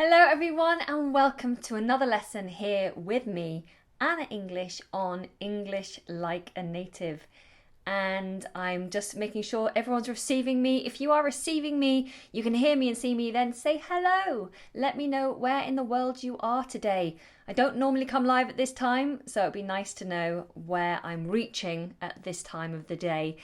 Hello everyone and welcome to another lesson here with me, Anna English, on English Like a Native. And I'm just making sure everyone's receiving me. If you are receiving me, you can hear me and see me, then say hello. Let me know where in the world you are today. I don't normally come live at this time, so it'd be nice to know where I'm reaching at this time of the day.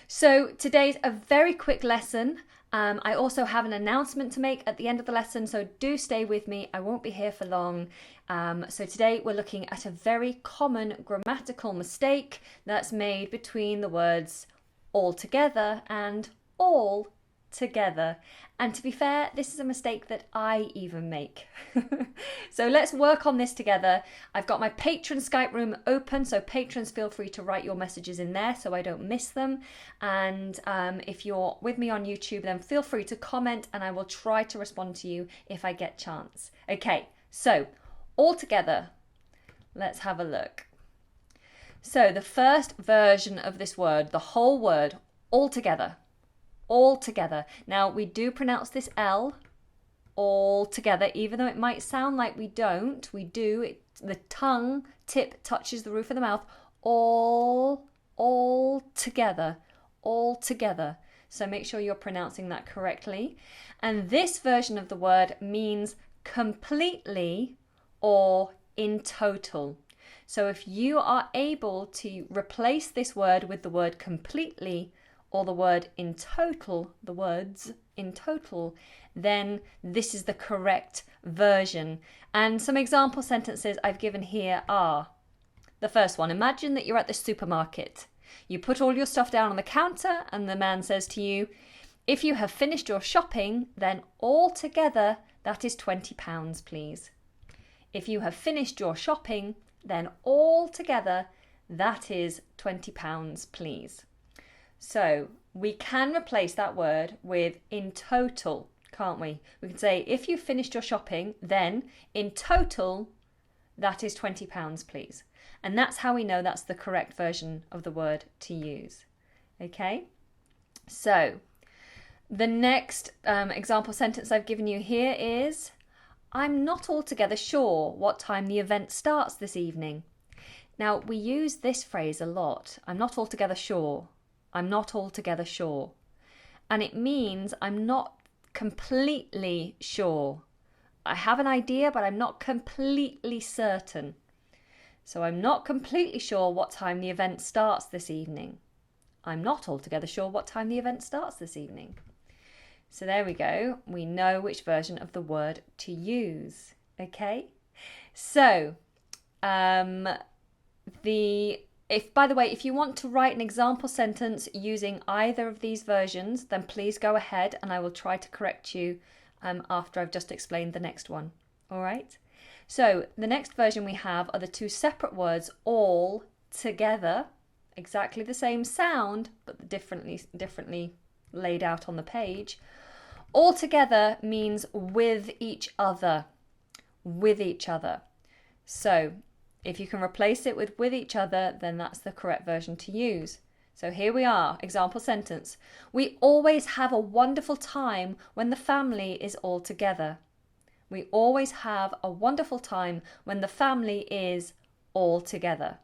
So today's a very quick lesson. I also have an announcement to make at the end of the lesson, so do stay with me. I won't be here for long. So today we're looking at a very common grammatical mistake that's made between the words altogether and all together. And to be fair, this is a mistake that I even make. So let's work on this together. I've got my Patreon Skype room open, so patrons feel free to write your messages in there so I don't miss them. And if you're with me on YouTube, then feel free to comment and I will try to respond to you if I get chance. Okay, so all together, let's have a look. So the first version of this word, the whole word, all together. All together. Now we do pronounce this L all together, even though it might sound like we don't. We do. The tongue tip touches the roof of the mouth. All together. All together. So make sure you're pronouncing that correctly. And this version of the word means completely or in total. So if you are able to replace this word with the word completely or the word in total, the words in total, then this is the correct version. And some example sentences I've given here are, the first one, imagine that you're at the supermarket. You put all your stuff down on the counter and the man says to you, if you have finished your shopping, then altogether that is £20, please. If you have finished your shopping, then altogether that is £20, please. So we can replace that word with in total, can't we? We can say, if you've finished your shopping, then in total, that is £20, please. And that's how we know that's the correct version of the word to use. Okay? So the next example sentence I've given you here is, I'm not altogether sure what time the event starts this evening. Now, we use this phrase a lot. I'm not altogether sure. I'm not altogether sure. And it means I'm not completely sure. I have an idea, but I'm not completely certain. So I'm not completely sure what time the event starts this evening. I'm not altogether sure what time the event starts this evening. So there we go. We know which version of the word to use. Okay? So, by the way, if you want to write an example sentence using either of these versions, then please go ahead and I will try to correct you after I've just explained the next one. All right? So the next version we have are the two separate words all together, exactly the same sound, but differently laid out on the page. All together means with each other. With each other. So if you can replace it with each other, then that's the correct version to use. So here we are, example sentence. We always have a wonderful time when the family is all together. We always have a wonderful time when the family is all together.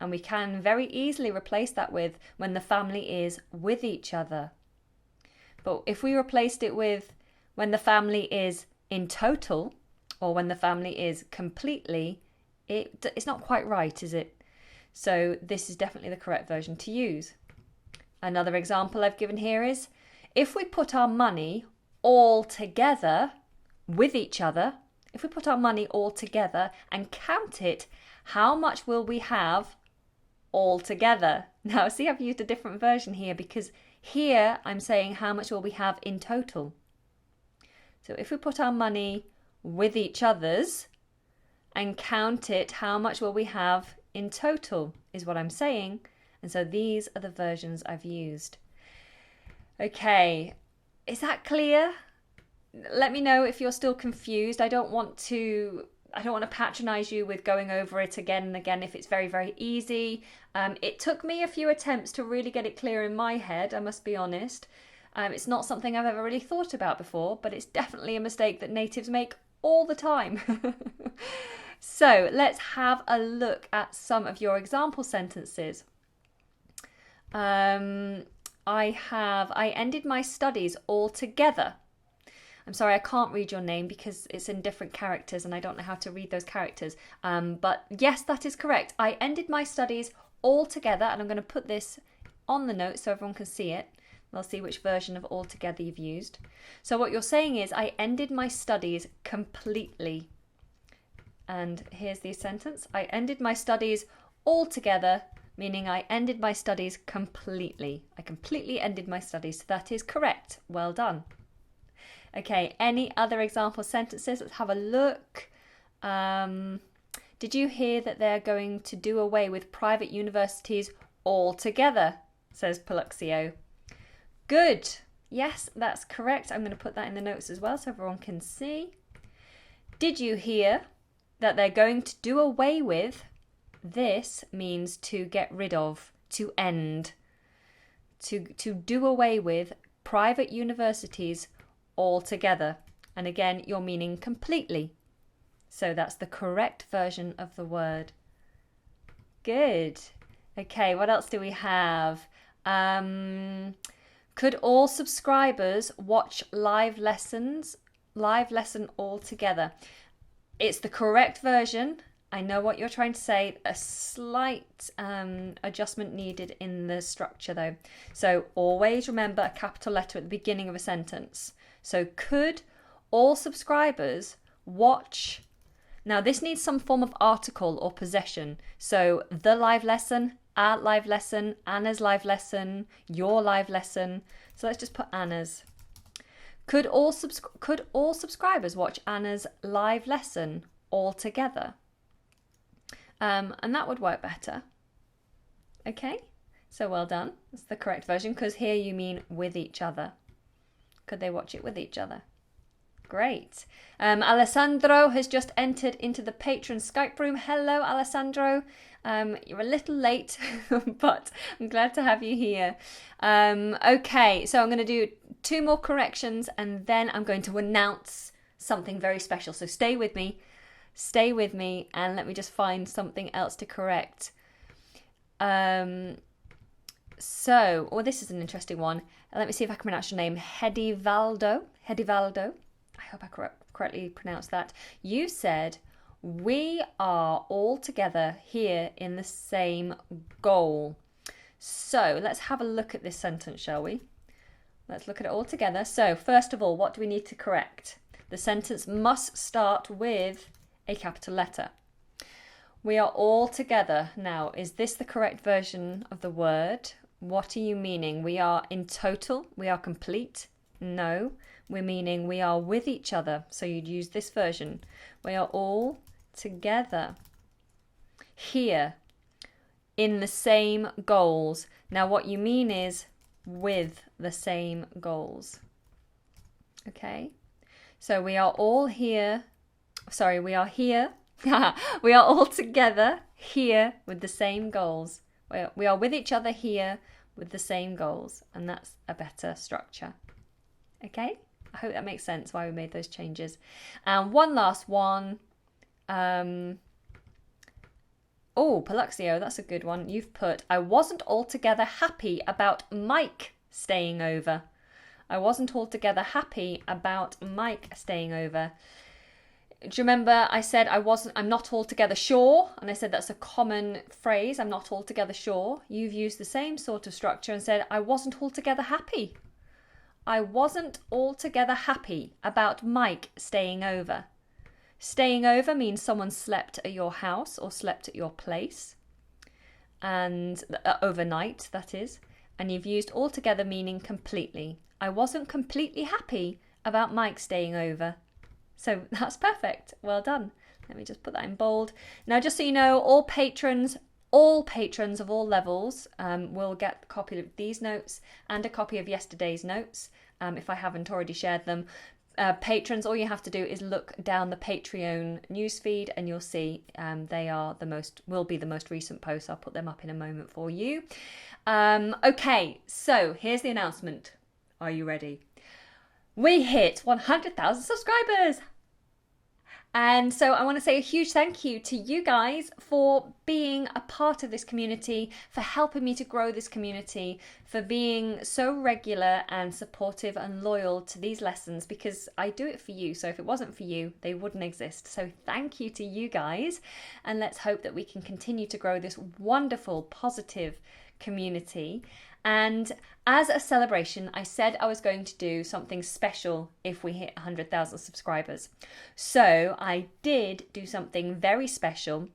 And we can very easily replace that with when the family is with each other. But if we replaced it with when the family is in total or when the family is completely, it's not quite right, is it? So this is definitely the correct version to use. Another example I've given here is, if we put our money all together with each other, if we put our money all together and count it, how much will we have all together? Now, see, I've used a different version here because here I'm saying how much will we have in total. So if we put our money with each other's and count it, how much will we have in total is what I'm saying. And so these are the versions I've used. Okay, is that clear? Let me know if you're still confused. I don't want to patronize you with going over it again and again if it's very, very easy. It took me a few attempts to really get it clear in my head, I must be honest. It's not something I've ever really thought about before, but it's definitely a mistake that natives make all the time. So let's have a look at some of your example sentences. I ended my studies altogether. I'm sorry, I can't read your name because it's in different characters and I don't know how to read those characters. But yes, that is correct. I ended my studies altogether, and I'm going to put this on the note so everyone can see it. They'll see which version of altogether you've used. So what you're saying is, I ended my studies completely. And here's the sentence. I ended my studies altogether, meaning I ended my studies completely. I completely ended my studies. So that is correct. Well done. Okay, any other example sentences? Let's have a look. Did you hear that they're going to do away with private universities altogether? Says Paluxio. Good. Yes, that's correct. I'm going to put that in the notes as well so everyone can see. Did you hear that they're going to do away with? This means to get rid of, to end. To do away with private universities altogether. And again, you're meaning completely. So that's the correct version of the word. Good. Okay, what else do we have? Could all subscribers watch live lesson altogether? It's the correct version. I know what you're trying to say. A slight adjustment needed in the structure though. So always remember a capital letter at the beginning of a sentence. So could all subscribers watch? Now this needs some form of article or possession. So the live lesson, a live lesson, Anna's live lesson, your live lesson. So let's just put Anna's. Could all subscribers watch Anna's live lesson all together? And that would work better. Okay, so well done. That's the correct version because here you mean with each other. Could they watch it with each other? Great. Alessandro has just entered into the Patreon Skype room. Hello, Alessandro. You're a little late, but I'm glad to have you here. Okay, so I'm going to do 2 more corrections and then I'm going to announce something very special. So stay with me. Stay with me and let me just find something else to correct. This is an interesting one. Let me see if I can pronounce your name. Hedivaldo. I hope I correctly pronounced that. You said, we are all together here in the same goal. So let's have a look at this sentence, shall we? Let's look at it all together. So first of all, what do we need to correct? The sentence must start with a capital letter. We are all together. Now, is this the correct version of the word? What are you meaning? We are in total? We are complete? No, we're meaning we are with each other. So you'd use this version. We are all together here in the same goals. Now, what you mean is with the same goals. Okay, so we are all here. Sorry, we are here. We are all together here with the same goals. We are with each other here with the same goals, and that's a better structure. Okay, I hope that makes sense why we made those changes. And one last one. Paluxio, that's a good one. You've put, I wasn't altogether happy about Mike staying over. I wasn't altogether happy about Mike staying over. Do you remember I said I'm not altogether sure? And I said that's a common phrase, I'm not altogether sure. You've used the same sort of structure and said, I wasn't altogether happy. I wasn't altogether happy about Mike staying over. Staying over means someone slept at your house or slept at your place. And overnight, that is. And you've used altogether meaning completely. I wasn't completely happy about Mike staying over. So that's perfect. Well done. Let me just put that in bold. Now, just so you know, all patrons of all levels will get a copy of these notes and a copy of yesterday's notes if I haven't already shared them. Patrons, all you have to do is look down the Patreon newsfeed and you'll see they will be the most recent posts. I'll put them up in a moment for you. Okay, so here's the announcement. Are you ready? We hit 100,000 subscribers. And so I want to say a huge thank you to you guys for being a part of this community, for helping me to grow this community, for being so regular and supportive and loyal to these lessons, because I do it for you. So if it wasn't for you, they wouldn't exist. So thank you to you guys. And let's hope that we can continue to grow this wonderful, positive community. And as a celebration, I said I was going to do something special if we hit 100,000 subscribers. So I did do something very special.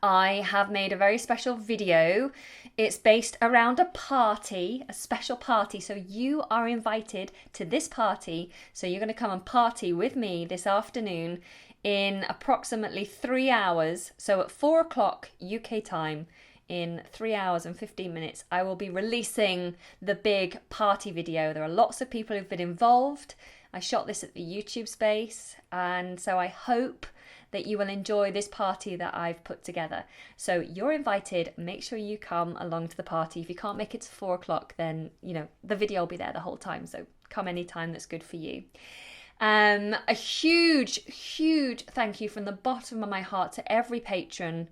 I have made a very special video. It's based around a party, a special party. So you are invited to this party. So you're going to come and party with me this afternoon in approximately 3 hours. So at 4 o'clock UK time, in 3 hours and 15 minutes, I will be releasing the big party video. There are lots of people who've been involved. I shot this at the YouTube space, and so I hope that you will enjoy this party that I've put together. So you're invited. Make sure you come along to the party. If you can't make it to 4 o'clock, then the video will be there the whole time. So come anytime that's good for you. A huge thank you from the bottom of my heart to every patron,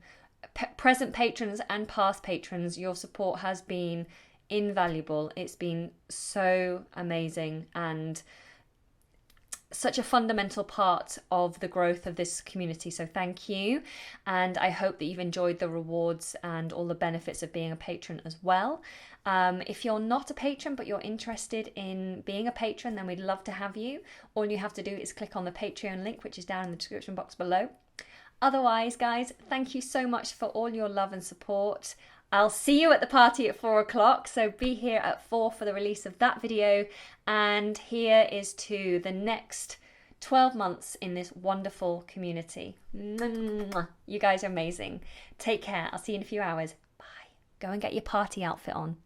present patrons and past patrons. Your support has been invaluable. It's been so amazing and such a fundamental part of the growth of this community. So thank you. And I hope that you've enjoyed the rewards and all the benefits of being a patron as well. If you're not a patron but you're interested in being a patron, then we'd love to have you. All you have to do is click on the Patreon link, which is down in the description box below. Otherwise, guys, thank you so much for all your love and support. I'll see you at the party at 4 o'clock, so be here at 4 for the release of that video. And here is to the next 12 months in this wonderful community. You guys are amazing. Take care. I'll see you in a few hours. Bye. Go and get your party outfit on.